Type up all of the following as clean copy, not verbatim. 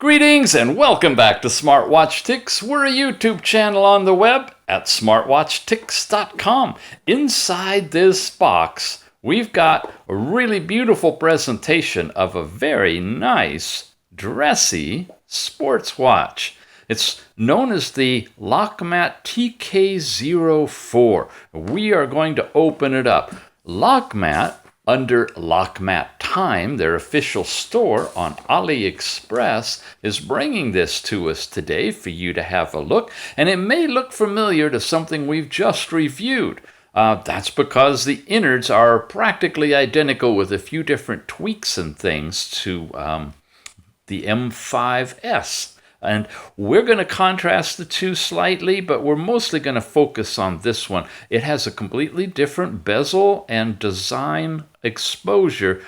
Greetings and welcome back to Smartwatch Ticks. We're a YouTube channel on the web at smartwatchticks.com. Inside this box, we've got a really beautiful presentation of a very nice, dressy sports watch. It's known as the LOKMAT TK04. We are going to open it up. LOKMAT, under LOKMAT Time, their official store on AliExpress, is bringing this to us today for you to have a look. And it may look familiar to something we've just reviewed. That's because the innards are practically identical with a few different tweaks and things to the M5S. And we're going to contrast the two slightly, but we're mostly going to focus on this one. It has a completely different bezel and design exposure.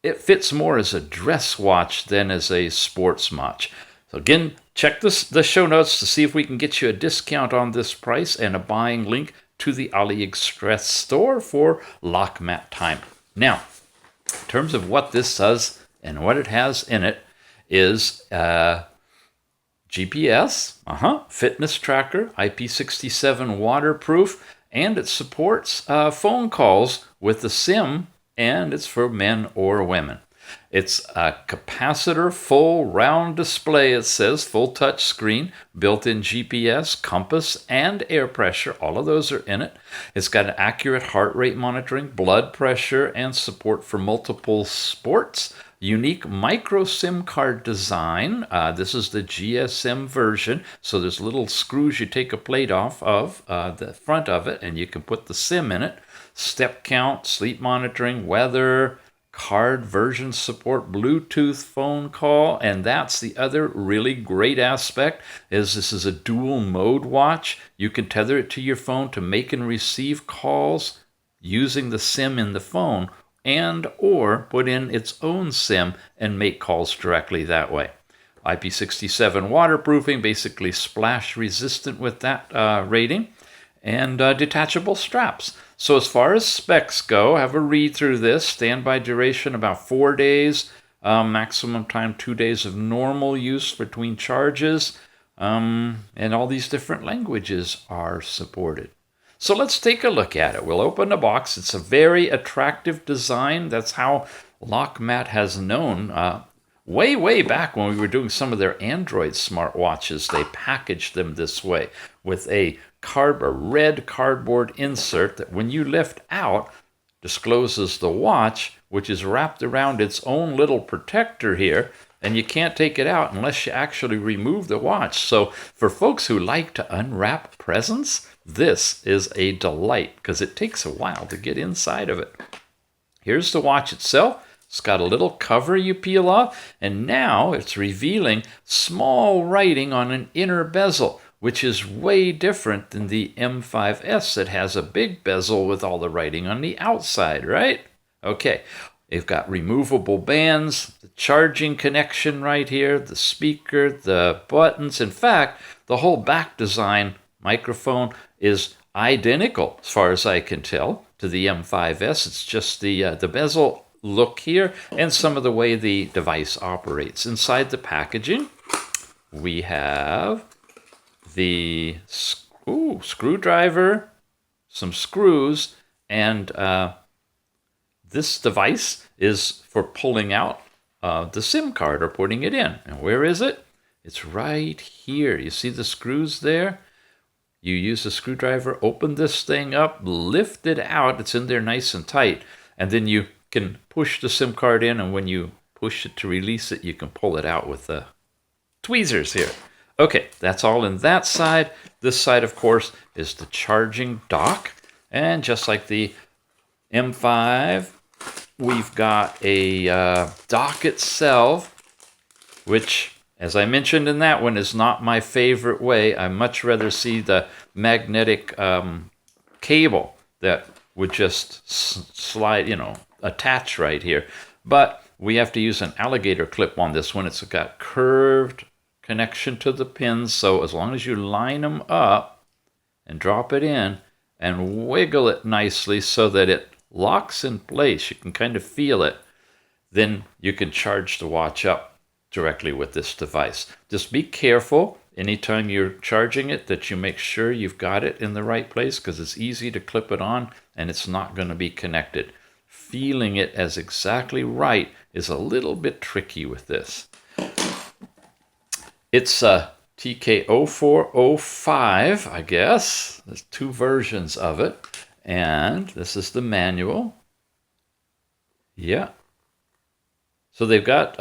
It fits more as a dress watch than as a sports watch. So again, check the show notes to see if we can get you a discount on this price and a buying link to the AliExpress store for LOKMAT Time. Now, in terms of what this does and what it has in it is GPS, fitness tracker, IP67 waterproof, and it supports phone calls with the SIM, and it's for men or women. It's a capacitor, full round display, it says, full touch screen, built-in GPS, compass, and air pressure. All of those are in it. It's got an accurate heart rate monitoring, blood pressure, and support for multiple sports. Unique micro SIM card design. This is the GSM version, so there's little screws you take a plate off of the front of it, and you can put the SIM in it. Step count, sleep monitoring, weather, card version support, Bluetooth phone call, and that's the other really great aspect is this is a dual mode watch. You can tether it to your phone to make and receive calls using the SIM in the phone, and or put in its own SIM and make calls directly that way. IP67 waterproofing, basically splash resistant with that rating, and detachable straps. So as far as specs go, have a read through this. Standby duration about 4 days, maximum time 2 days of normal use between charges, and all these different languages are supported. So let's take a look at it. We'll open the box. It's a very attractive design. That's how LOKMAT has known. Way back when we were doing some of their Android smartwatches, they packaged them this way with a red cardboard insert that when you lift out discloses the watch, which is wrapped around its own little protector here, and you can't take it out unless you actually remove the watch. So for folks who like to unwrap presents, this is a delight because it takes a while to get inside of it. Here's the watch itself. It's got a little cover you peel off, and now it's revealing small writing on an inner bezel, which is way different than the M5S that has a big bezel with all the writing on the outside, right? Okay, they've got removable bands, the charging connection right here, the speaker, the buttons. In fact, the whole back design microphone is identical, as far as I can tell, to the M5S. It's just the bezel look here and some of the way the device operates. Inside the packaging, we have the screwdriver, some screws, and this device is for pulling out the SIM card or putting it in. And where is it? It's right here. You see the screws there? You use the screwdriver, open this thing up, lift it out. It's in there nice and tight. And then you can push the SIM card in, and when you push it to release it, you can pull it out with the tweezers here. Okay, that's all in that side. This side, of course, is the charging dock. And just like the M5, we've got a dock itself, which, as I mentioned in that one, is not my favorite way. I much rather see the magnetic cable that would just slide, attach right here. But we have to use an alligator clip on this one. It's got curved connection to the pins, so as long as you line them up and drop it in and wiggle it nicely so that it locks in place, you can kind of feel it, then you can charge the watch up directly with this device. Just be careful anytime you're charging it that you make sure you've got it in the right place, because it's easy to clip it on and it's not going to be connected. Feeling it as exactly right is a little bit tricky with this. It's a TK0405, I guess. There's 2 versions of it. And this is the manual. Yeah. So they've got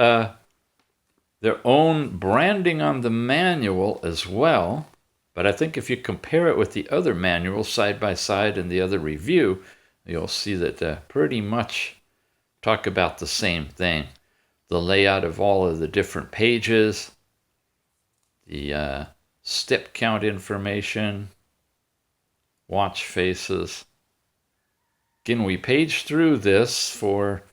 their own branding on the manual as well. But I think if you compare it with the other manual side by side and the other review, you'll see that pretty much talk about the same thing. The layout of all of the different pages, the step count information, watch faces. Again, we page through this for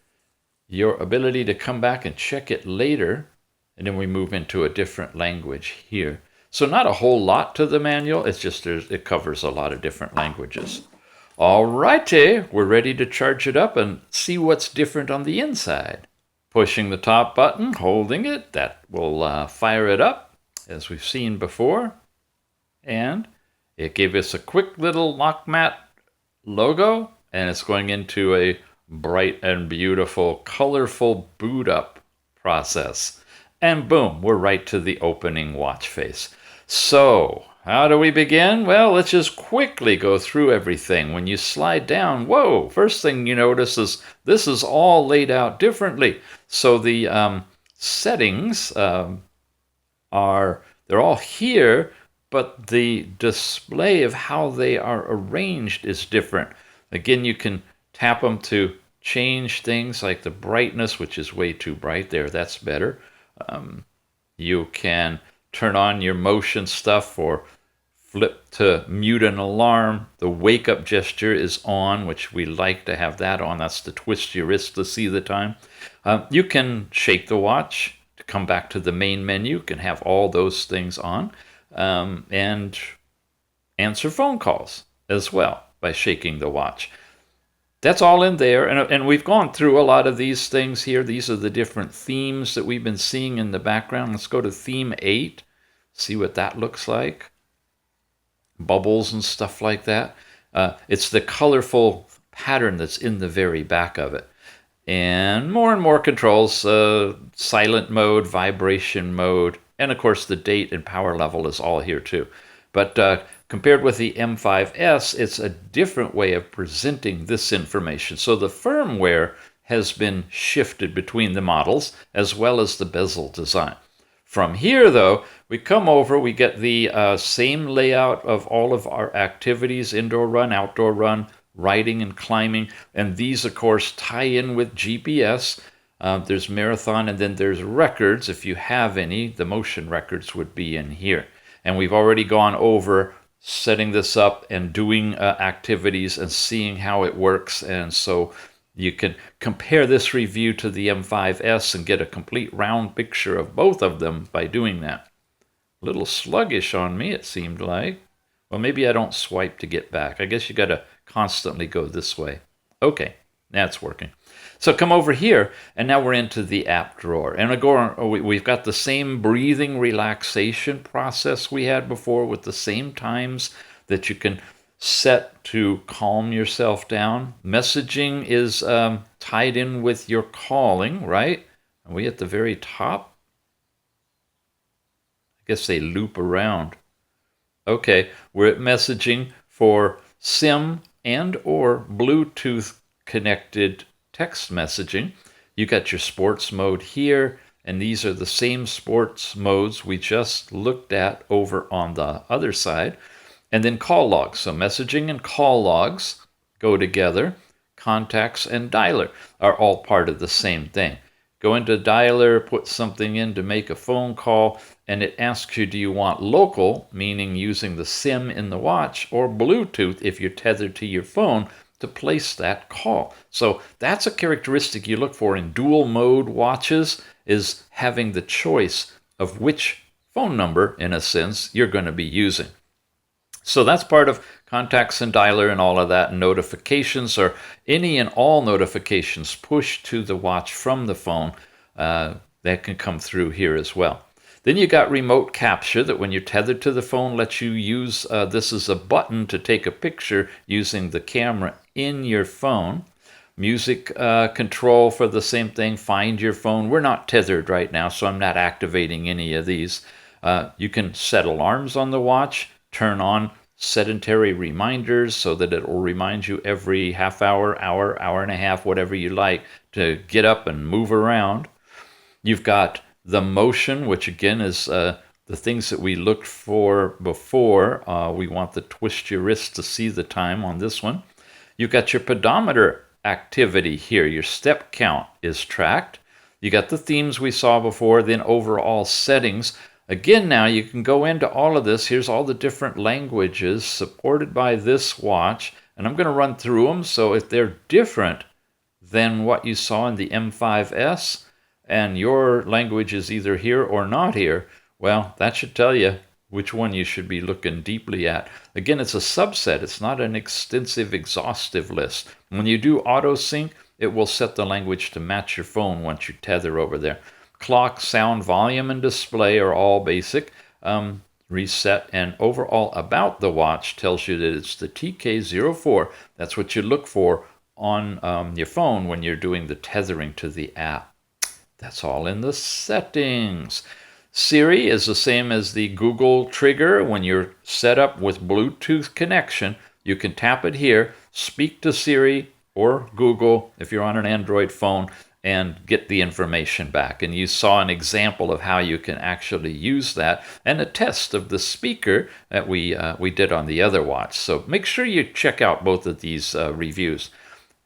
your ability to come back and check it later, and then we move into a different language here. So not a whole lot to the manual, it's just it covers a lot of different languages. Alrighty, we're ready to charge it up and see what's different on the inside. Pushing the top button, holding it, that will fire it up, as we've seen before. And it gave us a quick little LOKMAT logo, and it's going into a bright and beautiful, colorful boot up process. And boom, we're right to the opening watch face. So, how do we begin? Well, let's just quickly go through everything. When you slide down, whoa, first thing you notice is this is all laid out differently. So the settings they're all here, but the display of how they are arranged is different. Again, you can tap them to change things like the brightness, which is way too bright there. That's better. You can turn on your motion stuff or flip to mute an alarm. The wake up gesture is on, which we like to have that on. That's to twist your wrist to see the time. You can shake the watch to come back to the main menu. You can have all those things on, and answer phone calls as well by shaking the watch. That's all in there, and we've gone through a lot of these things here. These are the different themes that we've been seeing in the background. Let's go to theme 8, see what that looks like. Bubbles and stuff like that. It's the colorful pattern that's in the very back of it. And more controls, silent mode, vibration mode, and of course the date and power level is all here too. But compared with the M5S, it's a different way of presenting this information. So the firmware has been shifted between the models, as well as the bezel design. From here, though, we come over, we get the same layout of all of our activities: indoor run, outdoor run, riding and climbing. And these, of course, tie in with GPS. There's marathon, and then there's records. If you have any, the motion records would be in here. And we've already gone over setting this up and doing activities and seeing how it works. And so you can compare this review to the M5S and get a complete round picture of both of them by doing that. A little sluggish on me, it seemed like. Well, maybe I don't swipe to get back. I guess you got to constantly go this way. Okay, that's working. So come over here, and now we're into the app drawer. And we've got the same breathing relaxation process we had before, with the same times that you can set to calm yourself down. Messaging is tied in with your calling, right? Are we at the very top? I guess they loop around. Okay, we're at messaging for SIM and or Bluetooth connected text messaging. You got your sports mode here, and these are the same sports modes we just looked at over on the other side. And then call logs. So messaging and call logs go together. Contacts and dialer are all part of the same thing. Go into dialer, put something in to make a phone call, and it asks you, do you want local, meaning using the SIM in the watch, or Bluetooth if you're tethered to your phone, to place that call. So that's a characteristic you look for in dual mode watches, is having the choice of which phone number, in a sense, you're going to be using. So that's part of contacts and dialer and all of that. Notifications, or any and all notifications pushed to the watch from the phone. Then that can come through here as well. Then you got remote capture that when you're tethered to the phone lets you use this as a button to take a picture using the camera in your phone. Music control for the same thing, find your phone. We're not tethered right now, so I'm not activating any of these. You can set alarms on the watch, turn on sedentary reminders so that it will remind you every half hour, hour and a half, whatever you like, to get up and move around. You've got the motion, which again is the things that we looked for before. We want to twist your wrist to see the time on this one. You've got your pedometer activity here. Your step count is tracked. You got the themes we saw before, then overall settings. Again, now you can go into all of this. Here's all the different languages supported by this watch, and I'm going to run through them. So if they're different than what you saw in the M5S, and your language is either here or not here, well, that should tell you which one you should be looking deeply at. Again, it's a subset. It's not an extensive, exhaustive list. When you do auto sync, it will set the language to match your phone once you tether over there. Clock, sound, volume, and display are all basic. Reset, and overall about the watch tells you that it's the TK04. That's what you look for on your phone when you're doing the tethering to the app. That's all in the settings. Siri is the same as the Google trigger. When you're set up with Bluetooth connection, you can tap it here, speak to Siri or Google if you're on an Android phone, and get the information back. And you saw an example of how you can actually use that, and a test of the speaker that we did on the other watch. So make sure you check out both of these reviews.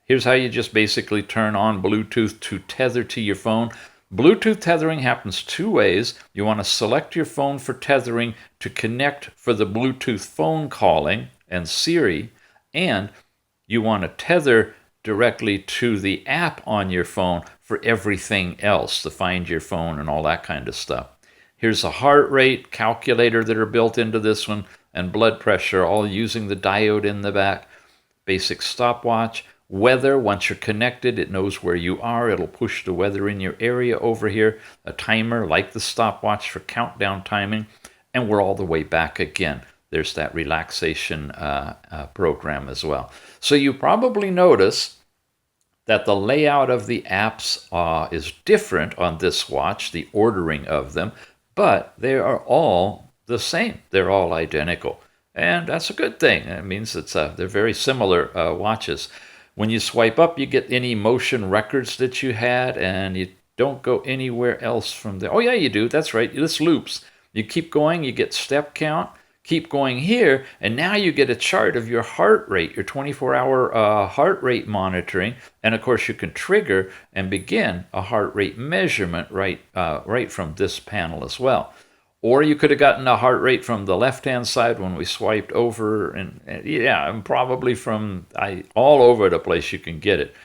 Here's how you just basically turn on Bluetooth to tether to your phone. Bluetooth tethering happens two ways. You want to select your phone for tethering to connect for the Bluetooth phone calling and Siri, and you want to tether directly to the app on your phone for everything else, to find your phone and all that kind of stuff. Here's a heart rate calculator that are built into this one, and blood pressure, all using the diode in the back. Basic stopwatch. Weather, once you're connected, it knows where you are. It'll push the weather in your area over here. A timer like the stopwatch for countdown timing. And we're all the way back again. There's that relaxation program as well. So you probably notice that the layout of the apps is different on this watch, the ordering of them, but they are all the same. They're all identical. And that's a good thing. It means they're very similar watches. When you swipe up, you get any motion records that you had, and you don't go anywhere else from there. Oh, yeah, you do. That's right. This loops. You keep going, you get step count. Keep going here, and now you get a chart of your heart rate, your 24-hour heart rate monitoring. And, of course, you can trigger and begin a heart rate measurement right from this panel as well. Or you could have gotten a heart rate from the left-hand side when we swiped over, and probably from all over the place you can get it.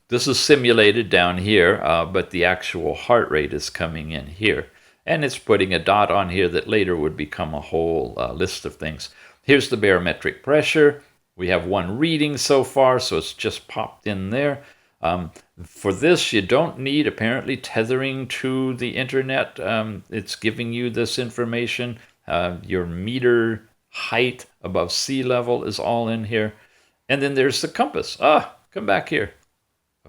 This is simulated down here, but the actual heart rate is coming in here. And it's putting a dot on here that later would become a whole list of things. Here's the barometric pressure. We have one reading so far, so it's just popped in there. For this, you don't need apparently tethering to the internet. It's giving you this information. Your meter height above sea level is all in here. And then there's the compass. Come back here.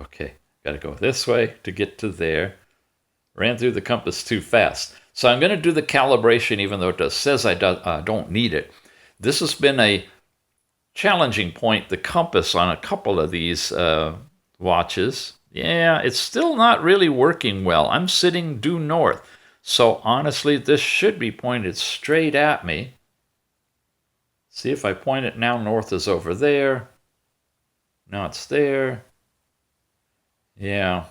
Okay, got to go this way to get to there. Ran through the compass too fast. So I'm going to do the calibration, even though it says I don't need it. This has been a challenging point, the compass on a couple of these watches. Yeah, it's still not really working well. I'm sitting due north. So honestly, this should be pointed straight at me. See if I point it now, north is over there. Now it's there. Yeah.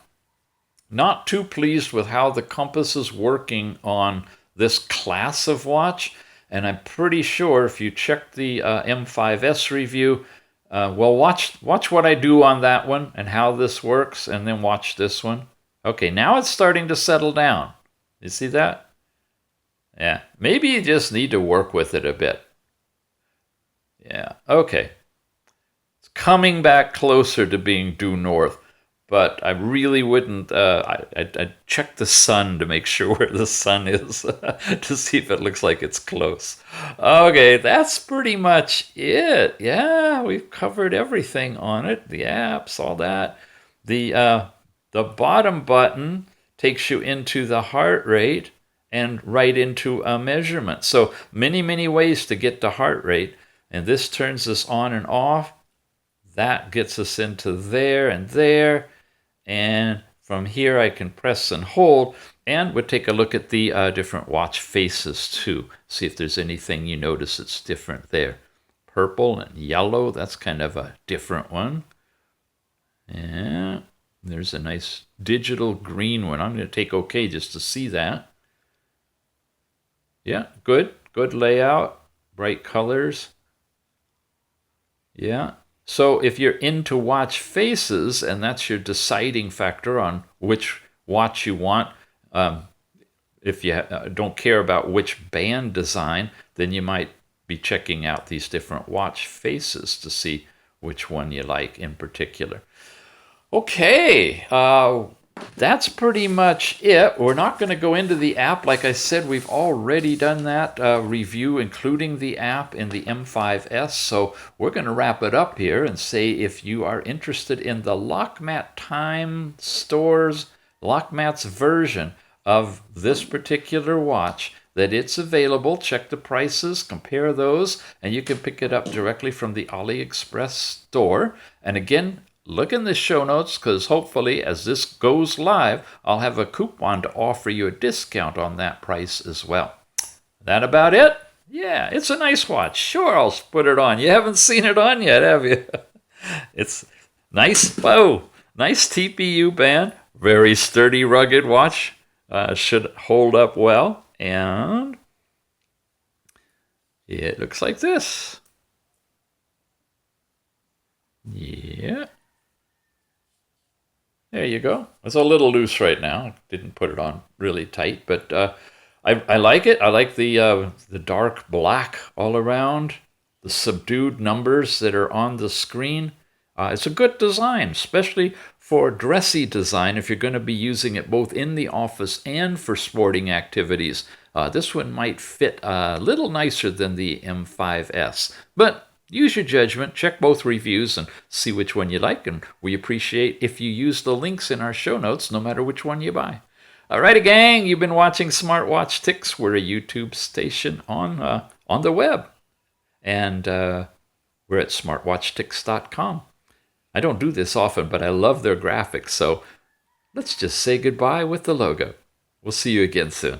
Not too pleased with how the compass is working on this class of watch. And I'm pretty sure if you check the M5S review, watch what I do on that one and how this works, and then watch this one. Okay, now it's starting to settle down. You see that? Yeah, maybe you just need to work with it a bit. Yeah, okay. It's coming back closer to being due north. but I really wouldn't. I'd check the sun to make sure where the sun is to see if it looks like it's close. Okay, that's pretty much it. Yeah, we've covered everything on it. The apps, all that. The bottom button takes you into the heart rate and right into a measurement. So many ways to get to heart rate. And this turns this on and off. That gets us into there and there. And from here I can press and hold. And we'll take a look at the different watch faces too. See if there's anything you notice that's different there. Purple and yellow, that's kind of a different one. Yeah, there's a nice digital green one. I'm going to take OK just to see that. Yeah, good layout, bright colors. Yeah. So if you're into watch faces, and that's your deciding factor on which watch you want, if you don't care about which band design, then you might be checking out these different watch faces to see which one you like in particular. Okay, that's pretty much it. We're not going to go into the app. Like I said, we've already done that review, including the app in the M5S. So we're going to wrap it up here and say if you are interested in the LOKMAT Time Store's LOKMAT's version of this particular watch, that it's available. Check the prices, compare those, and you can pick it up directly from the AliExpress store. And again, look in the show notes, because hopefully as this goes live, I'll have a coupon to offer you a discount on that price as well. That about it? Yeah, it's a nice watch. Sure, I'll put it on. You haven't seen it on yet, have you? It's nice. Whoa, nice TPU band. Very sturdy, rugged watch. Should hold up well. And it looks like this. Yeah. There you go. It's a little loose right now. I didn't put it on really tight, but I like it. I like the dark black all around, the subdued numbers that are on the screen. It's a good design, especially for dressy design if you're going to be using it both in the office and for sporting activities. This one might fit a little nicer than the M5S, but use your judgment, check both reviews and see which one you like, and we appreciate if you use the links in our show notes no matter which one you buy. Alrighty, gang, you've been watching Smartwatch Ticks. We're a YouTube station on the web, and we're at smartwatchticks.com. I don't do this often, but I love their graphics, so let's just say goodbye with the logo. We'll see you again soon.